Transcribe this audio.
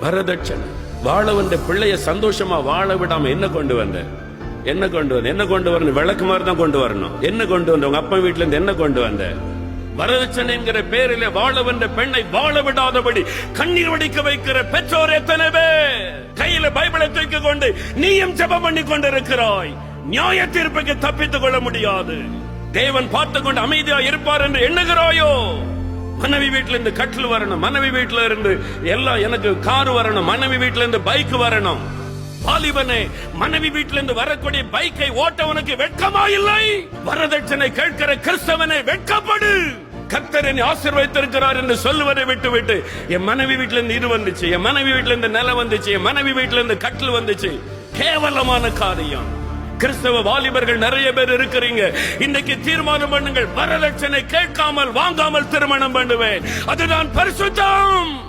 வரதட்சணை. வாழ வந்த பிள்ளைய சந்தோஷமா வாழ விடாம என்ன கொண்டு வந்த? என்ன கொண்டு வரணும்? விளக்கு மாதிரி தான் கொண்டு வரணும். என்ன கொண்டு வந்த? உங்க அப்பா வீட்டுல இருந்து என்ன கொண்டு வந்த? வரதட்சணை என்கிற பேரிலே வாழ வந்த பெண்ணை வாழ விடாதபடி கண்ணீர் வடிக்க வைக்கிற பெற்றோர் எத்தனை பேர்? கையில பைபிளை தூக்கி கொண்டு நீயும் ஜெபம் பண்ணி கொண்டிருக்கிறாய். நியாய தீர்ப்புக்கு தப்பித்துக் கொள்ள முடியாது. தேவன் பார்த்து கொண்டு அமைதியா இருப்பார் என்று எண்ணுகிறாயோ? மனைவி வீட்டுல இருந்து கட்டில் வரணும், மனைவி வீட்டுல இருந்து எல்லாம் எனக்கு கார் வரணும், மனைவி வீட்டுல இருந்து பைக் வரணும். வாலிபனே, மனைவி வீட்டுல இருந்து வரக்கூடிய பைக்கை ஓட்ட உனக்கு வெட்கமா இல்லை? வரதட்சணை கேட்கிற கிறிஸ்தவனை வெட்கப்படு. கர்த்தர் என்னை ஆசீர்வதித்திருக்கிறார் என்று சொல்லுவதை விட்டு என் மனைவி வீட்டுல இருந்து இது வந்துச்சு, என் மனைவி வீட்டுல இருந்து நிலம் வந்துச்சு, என் மனைவி வீட்டுல இருந்து கட்டில் வந்துச்சு. கேவலமான காரியம். கிறிஸ்தவ வாலிபர்கள் நிறைய பேர் இருக்கிறீங்க. இன்னைக்கு தீர்மானம் பண்ணுங்கள், வரதட்சணை கேட்காமல் வாங்காமல் திருமணம் பண்ணுவேன். அதுதான் பரிசுத்தம்.